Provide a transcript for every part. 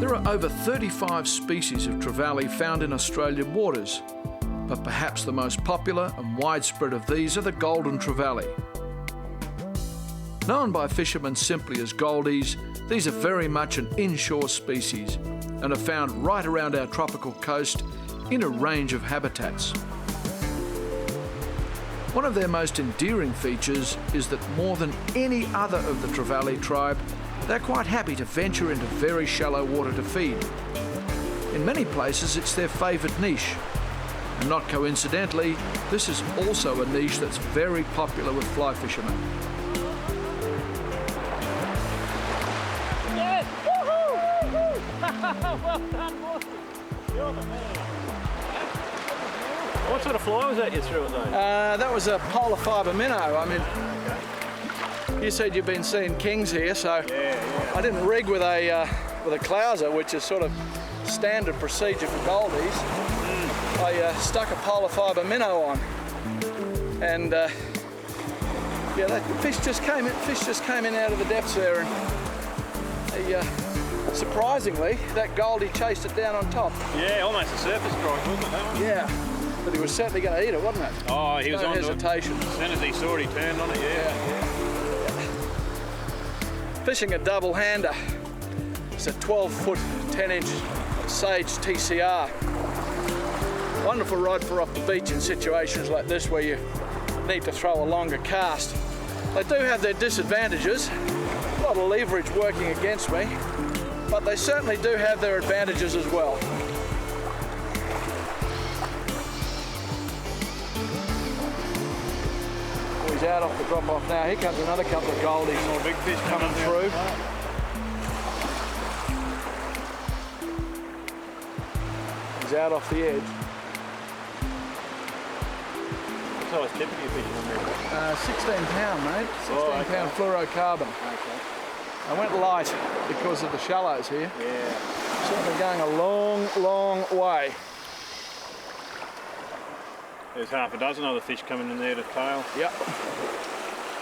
There are over 35 species of trevally found in Australian waters, but perhaps the most popular and widespread of these are the golden trevally. Known by fishermen simply as goldies, these are very much an inshore species and are found right around our tropical coast in a range of habitats. One of their most endearing features is that more than any other of the trevally tribe, they're quite happy to venture into very shallow water to feed. In many places it's their favoured niche, and not coincidentally, this is also a niche that's very popular with fly fishermen. Yes! Woohoo! Well done, Morse. You're the man. What sort of fly was that you threw at those? That was a polar fibre minnow. I mean, you said you've been seeing kings here, so Yeah. I didn't rig with a clouser, which is sort of standard procedure for goldies. I stuck a polar fibre minnow on, and yeah, that fish just came in out of the depths there, and surprisingly, that goldie chased it down on top. Yeah, almost a surface strike, wasn't it, that one? Yeah, but he was certainly going to eat it, wasn't it? Oh, he was no on hesitation. it. As soon as he saw it, he turned on it, yeah. Fishing a double-hander. It's a 12-foot, 10-inch Sage TCR. Wonderful rod for off the beach in situations like this where you need to throw a longer cast. They do have their disadvantages. A lot of leverage working against me, but they certainly do have their advantages as well. Oh, he's out off the drop-off now. Here comes another couple of goldies. More big fish coming through. He's out off the edge. What size tip are you fishing on there? 16 pound, mate. 16 pound fluorocarbon. Okay. I went light because of the shallows here. Yeah. Certainly going a long, long way. There's half a dozen other fish coming in there to tail. Yep.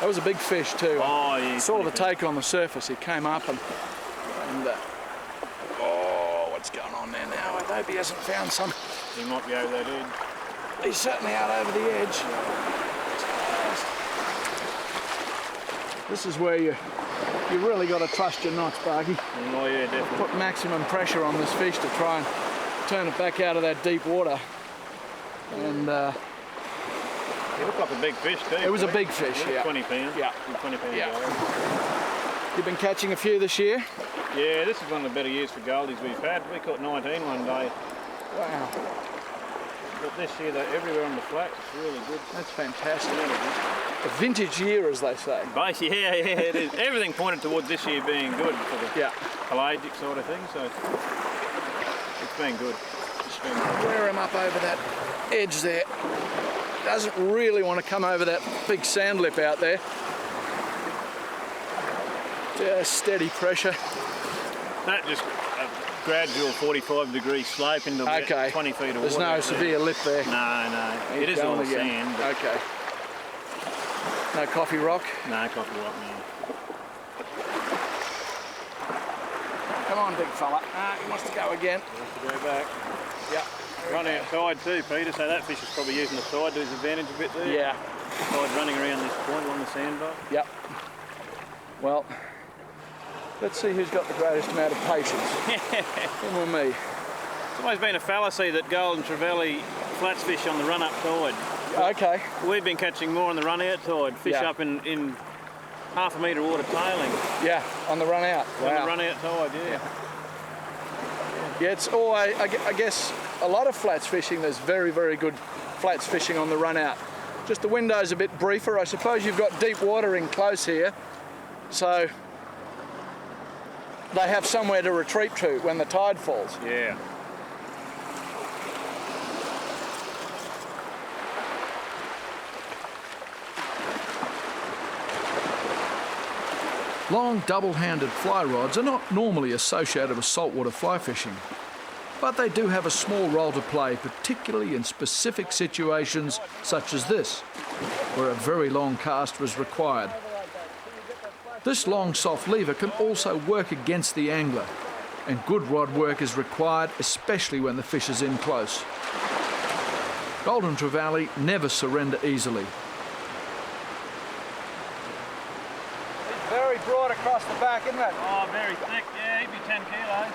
That was a big fish too. Oh, yeah. Saw the take on the surface. He came up and oh, what's going on there now? I hope he hasn't found some. He might be over that edge. He's certainly out over the edge. This is where you really got to trust your knots, Bargy. Oh yeah, definitely. Put maximum pressure on this fish to try and turn it back out of that deep water. And He looked like a big fish too. it was a big fish, yeah. 20 pounds. Yeah. 20 pounds. Yeah. Gold. You've been catching a few this year? Yeah, this is one of the better years for goldies we've had. We caught 19 one day. Wow, But this year they're everywhere on the flats. It's really good. that's fantastic. A vintage year, as they say. Base, yeah, it is. Everything pointed towards this year being good for the Yeah. pelagic sort of thing, so it's been good. It's been good. Wear him up over that edge there. Doesn't really want to come over that big sand lip out there. Just steady pressure. That just a gradual 45-degree slope into about Okay. 20 feet of There's water. no severe lip there. No. He's It is all going again. sand. But Okay. No coffee rock. no, coffee rock, man. Come on, big fella. He wants to go again. Have to go back. Yeah. Run outside too, Peter, so that fish is probably using the tide to his advantage a bit there. Yeah. Tide running around this point along the sandbar. Yep. Well, let's see who's got the greatest amount of patience. Him or me. It's always been a fallacy that golden trevally flats fish on the run-up tide. Okay. We've been catching more on the run-out tide, fish Yeah. up in half a metre water tailing Yeah, on the run out. on Wow. the run-out tide, yeah. Yeah, it's always, I guess, a lot of flats fishing, there's very, very good flats fishing on the run out. Just the window's a bit briefer. I suppose you've got deep water in close here, so they have somewhere to retreat to when the tide falls. Yeah. Long double-handed fly rods are not normally associated with saltwater fly fishing, but they do have a small role to play, particularly in specific situations such as this, where a very long cast was required. This long soft lever can also work against the angler, and good rod work is required, especially when the fish is in close. Golden Trevally never surrender easily. It's very broad across the back, isn't it? Oh, very thick, yeah, he'd be 10 kilos.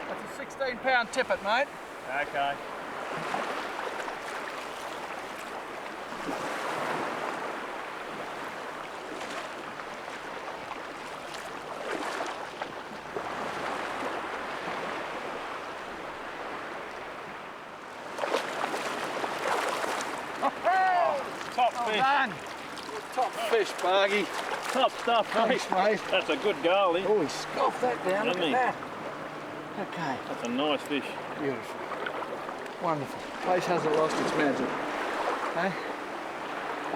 That's a 16-pound tippet, mate. Okay. Top fish. Done. Top fish, Bargy. Top stuff, mate. Thanks, mate. That's a good goalie. Oh, he scoffed that down. Look Didn't at he? that. Okay. That's a nice fish. Beautiful. Wonderful. Place hasn't lost its magic. Hey?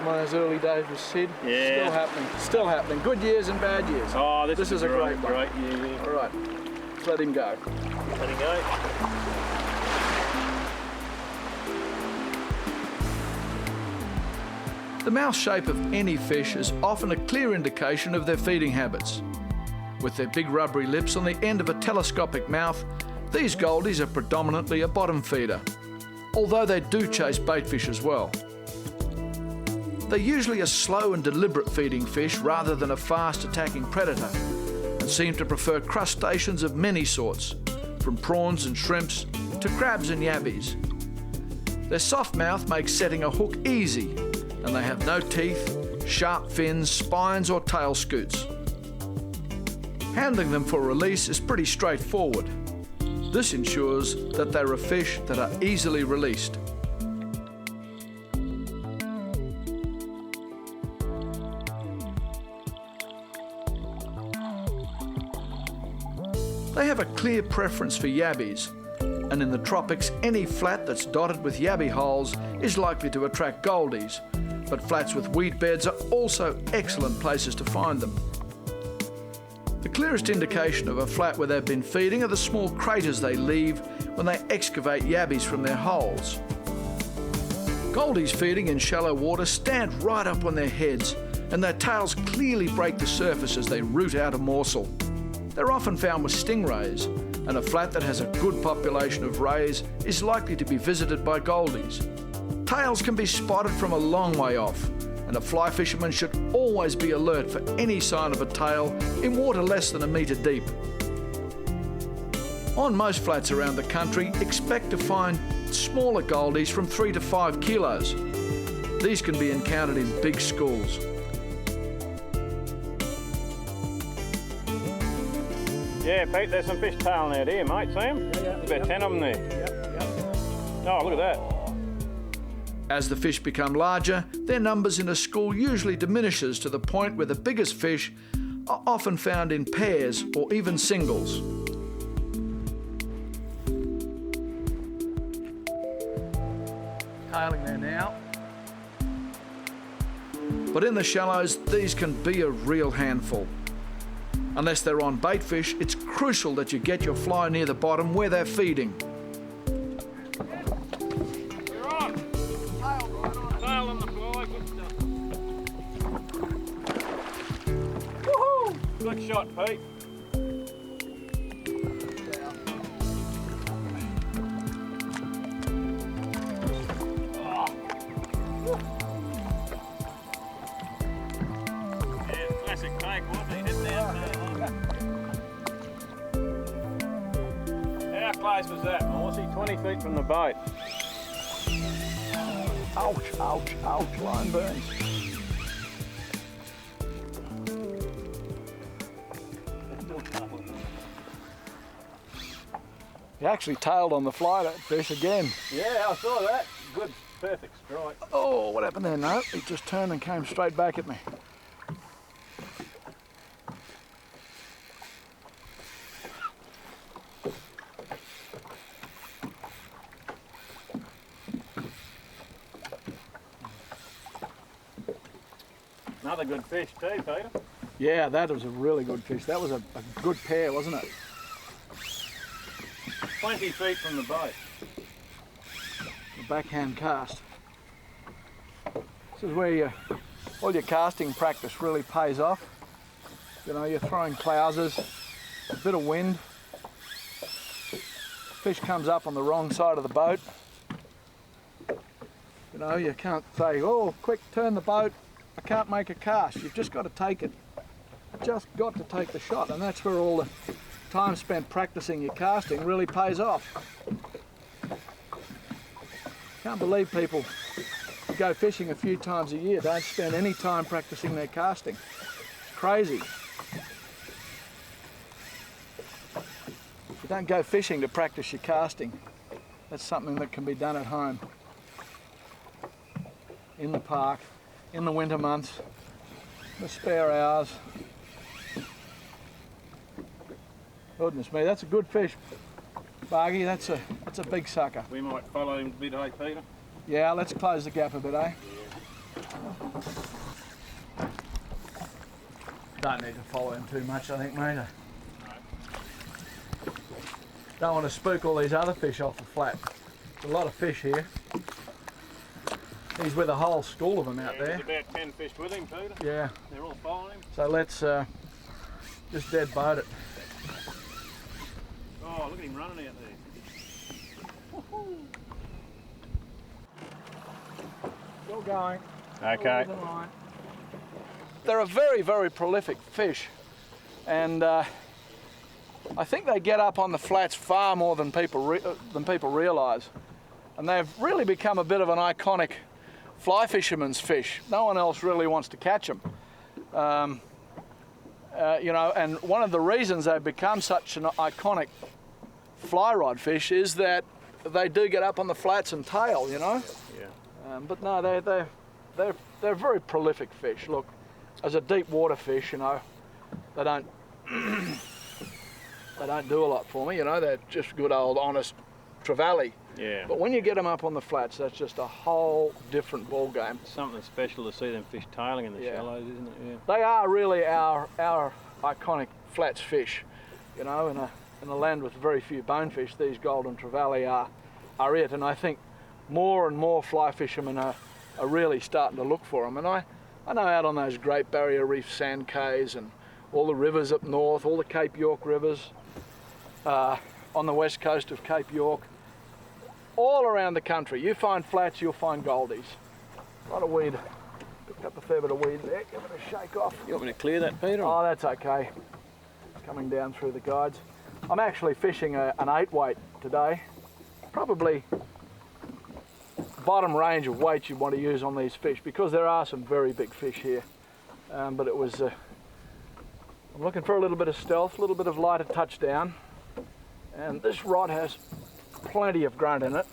One of those early days with Sid. Yeah. Still happening. Still happening. Good years and bad years. Oh, this is a great one. Great year. All right. Let's let him go. Let him go. The mouth shape of any fish is often a clear indication of their feeding habits. With their big rubbery lips on the end of a telescopic mouth, these goldies are predominantly a bottom feeder, although they do chase baitfish as well. They're usually a slow and deliberate feeding fish rather than a fast attacking predator, and seem to prefer crustaceans of many sorts, from prawns and shrimps to crabs and yabbies. Their soft mouth makes setting a hook easy, and they have no teeth, sharp fins, spines or tail scoots. Handling them for release is pretty straightforward. This ensures that they're a fish that are easily released. They have a clear preference for yabbies, and in the tropics, any flat that's dotted with yabby holes is likely to attract goldies, but flats with weed beds are also excellent places to find them. The clearest indication of a flat where they've been feeding are the small craters they leave when they excavate yabbies from their holes. Goldies feeding in shallow water stand right up on their heads, and their tails clearly break the surface as they root out a morsel. They're often found with stingrays, and a flat that has a good population of rays is likely to be visited by goldies. Tails can be spotted from a long way off, and a fly fisherman should always be alert for any sign of a tail in water less than a metre deep. On most flats around the country, expect to find smaller goldies from 3 to 5 kilos. These can be encountered in big schools. Yeah, Pete, there's some fish tailing out here, mate. See them? There's about 10 of them there. Oh, look at that. As the fish become larger, their numbers in a school usually diminishes to the point where the biggest fish are often found in pairs or even singles. Tailing there now. But in the shallows, these can be a real handful. Unless they're on baitfish, it's crucial that you get your fly near the bottom where they're feeding. You're on. Tail on the fly, good stuff. Woohoo! Good shot, Pete. Yeah, classic take, wasn't it? Hit down there. How close was that, Morsey? 20 feet from the boat. Ouch, ouch, ouch, line burns. He actually tailed on the fly, that fish, again. Yeah, I saw that. Good, perfect strike. Oh, what happened there? No, he just turned and came straight back at me. Another good fish too, Peter. Yeah, that was a really good fish. That was a good pair, wasn't it? 20 feet from the boat. The backhand cast. This is where you all your casting practice really pays off. You know, you're throwing clouses, a bit of wind, fish comes up on the wrong side of the boat. You know, you can't say, oh, quick, turn the boat, I can't make a cast. You've just got to take it. Just got to take the shot, and that's where all the time spent practicing your casting really pays off. Can't believe people who go fishing a few times a year don't spend any time practicing their casting. It's crazy. If you don't go fishing to practice your casting, that's something that can be done at home, in the park, in the winter months, the spare hours. Goodness me, that's a good fish, Bargy. That's a big sucker. We might follow him a bit, hey Peter? Yeah, let's close the gap a bit, eh? Don't need to follow him too much, I think, mate. No. Don't want to spook all these other fish off the flat. There's a lot of fish here. He's with a whole school of them out there. There's about 10 fish with him, Peter. Yeah. They're all following him. So let's just dead boat it. Oh, look at him running out there. Still going. Okay. They're a very, very prolific fish, and I think they get up on the flats far more than people realise, and they've really become a bit of an iconic fly fisherman's fish. No one else really wants to catch them. You know, and one of the reasons they've become such an iconic fly rod fish is that they do get up on the flats and tail, you know. Yeah. But no, they're very prolific fish. Look, as a deep water fish, you know, they don't do a lot for me. You know, they're just good old honest Trevally. Yeah. But when you get them up on the flats, that's just a whole different ball game. Something special to see them fish tailing in the shallows, isn't it? Yeah. They are really our iconic flats fish. You know, in a land with very few bonefish, these golden Trevally are it. And I think more and more fly fishermen are really starting to look for them. And I know out on those Great Barrier Reef sand cays and all the rivers up north, all the Cape York rivers, on the west coast of Cape York, all around the country, you find flats, you'll find goldies. A lot of weed. Picked up a fair bit of weed there. Give it a shake off. You want me to clear that, Peter? Oh, that's okay. Coming down through the guides. I'm actually fishing an 8-weight today. Probably bottom range of weights you want to use on these fish, because there are some very big fish here. But it was, I'm looking for a little bit of stealth, a little bit of lighter touchdown. And this rod has plenty of grunt in it.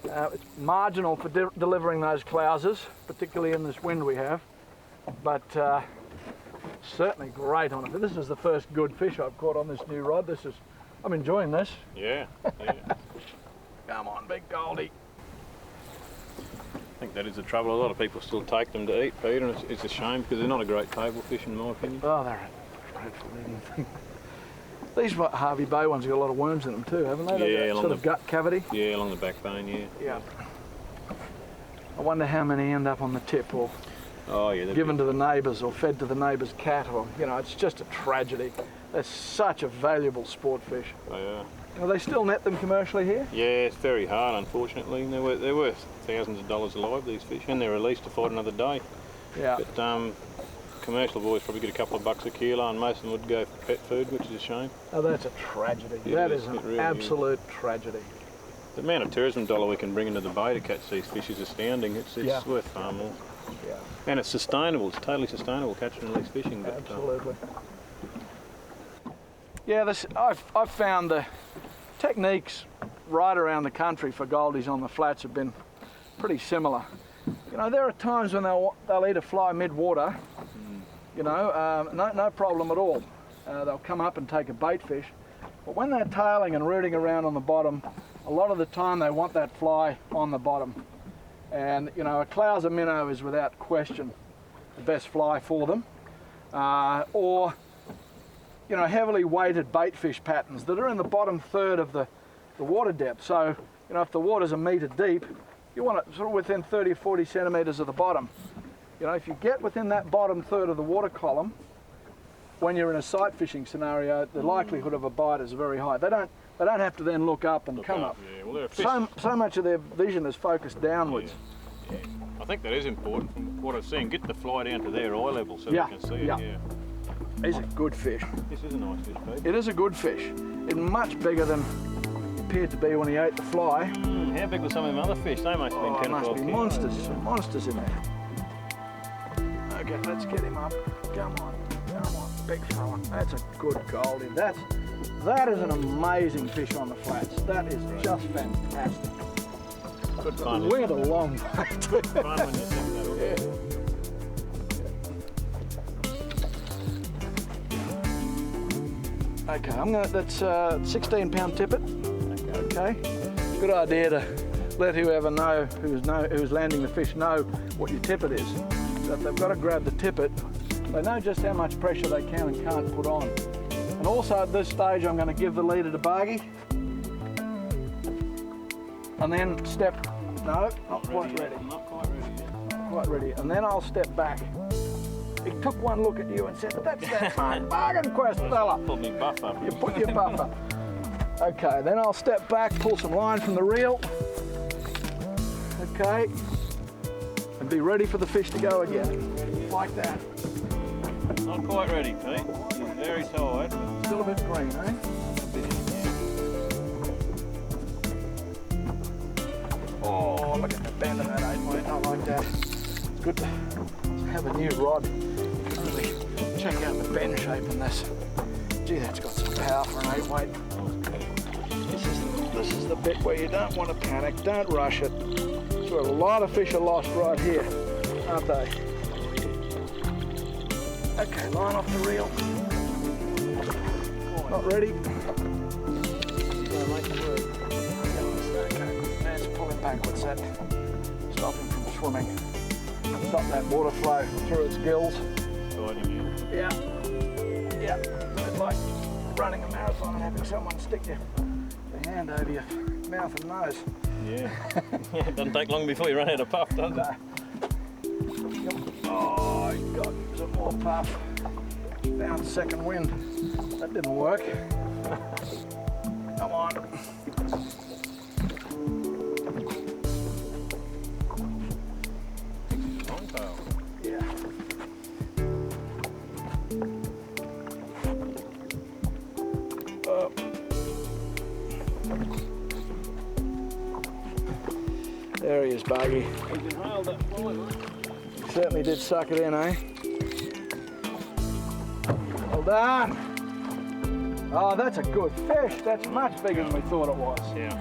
It's marginal for delivering those clouses, particularly in this wind we have, but certainly great on it. This is the first good fish I've caught on this new rod. I'm enjoying this. Yeah. Come on, big Goldie. I think that is the trouble. A lot of people still take them to eat, Peter, and it's a shame because they're not a great table fish in my opinion. Oh, they're a dreadful eating thing. These Harvey Bay ones have got a lot of worms in them too, haven't they? Yeah, that sort of gut cavity. Yeah, along the backbone, yeah. Yeah. I wonder how many end up on the tip or given to the neighbours or fed to the neighbour's cat, or, you know, it's just a tragedy. They're such a valuable sport fish. They are. Do they still net them commercially here? Yeah, it's very hard, unfortunately. They're worth thousands of dollars alive, these fish, and they're released to fight another day. Yeah. But commercial boys probably get a couple of bucks a kilo, and most of them would go for pet food, which is a shame. Oh, that's a tragedy. That is an really absolute tragedy. The amount of tourism dollar we can bring into the bay to catch these fish is astounding. It's worth far more. Yeah. And it's sustainable. It's totally sustainable catching these fishing. But, absolutely. Yeah, I've found the techniques right around the country for goldies on the flats have been pretty similar. You know, there are times when they'll eat a fly mid-water, you know, no problem at all. They'll come up and take a bait fish. But when they're tailing and rooting around on the bottom, a lot of the time they want that fly on the bottom. And, you know, a clouser minnow is without question the best fly for them. Or, you know, heavily weighted bait fish patterns that are in the bottom third of the water depth. So, you know, if the water's a metre deep, you want it sort of within 30 or 40 centimetres of the bottom. You know, if you get within that bottom third of the water column, when you're in a sight fishing scenario, the likelihood of a bite is very high. They don't have to then look up and come up. Yeah, well, they're a fish. So much of their vision is focused downwards. Yeah. I think that is important from what I've seen. Get the fly down to their eye level so they can see it. Yeah. He's a good fish. This is a nice fish, Pete. It is a good fish. It's much bigger than it appeared to be when he ate the fly. How big were some of them other fish? They must have been 10 or 12 must be kilos. monsters. Some monsters in there. Okay, let's get him up. Come on, big fella. That's a good Goldie. That is an amazing fish on the flats. That is just fantastic. Good fun. We had a long way. Good fun when you think that. Okay, that's 16-pound tippet. Okay. Good idea to let whoever who's landing the fish know what your tippet is. So if they've got to grab the tippet, they know just how much pressure they can and can't put on. And also at this stage, I'm going to give the leader to Bargie. And then no, not quite ready. Not quite ready yet. Not quite ready. And then I'll step back. He took one look at you and said, "That's that Mark Bargenquast fella." Put me buff up. You put your buff up. Okay, then I'll step back, pull some line from the reel. Okay. And be ready for the fish to go again. Like that. Not quite ready, Pete. Very tired. Still a bit green, eh? Oh, look at the bend of that 8-weight. I like that. It's good to have a new rod. Really check out the bend shape in this. Gee, that's got some power for an 8-weight. This is the bit where you don't want to panic. Don't rush it. So a lot of fish are lost right here, aren't they? Okay, line off the reel. Not ready. Let's pull him backwards. That stop him from swimming. Stop that water flow through its gills. Yeah. Yeah. It's a bit like running a marathon and having someone stick their hand over your mouth and nose. Yeah. It doesn't take long before you run out of puff, does it? Oh, he got some more puff. Found second wind. That didn't work. Come on. Long tail. Yeah. There he is, Bargie. You can hail that fly, mate. Certainly did suck it in, eh? Well done. Oh, that's a good fish. That's much bigger than we thought it was. Yeah.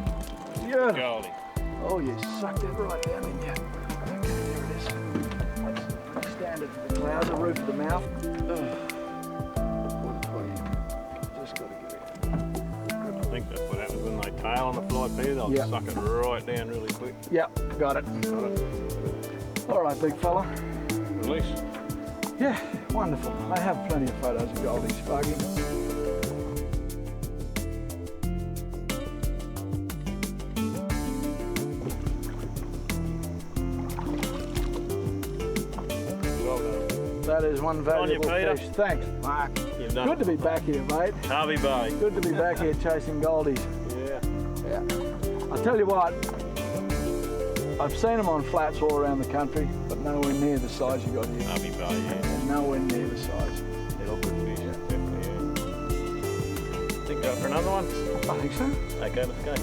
Yeah. Goldie. Oh, you sucked it right down, didn't you? Okay, there it is. That's pretty standard for the clouds, the roof of the mouth. Just got to get it. I think that's what happens when they tail on the fly, Peter. They'll suck it right down really quick. Yep, got it. All right, big fella. Release. Yeah, wonderful. I have plenty of photos of Goldies, Bargie. Well done. That is one valuable Peter. fish. Thanks, Mark. You've done Good to be back here, mate. Harvey Bay. Good to be back here chasing Goldies. Yeah. Yeah. I'll tell you what, I've seen them on flats all around the country, but nowhere near the size you got here. Harvey Bay, yeah. And nowhere near the size. They're all good fish, definitely, yeah. Think go for another one? I think so. Okay, let's go.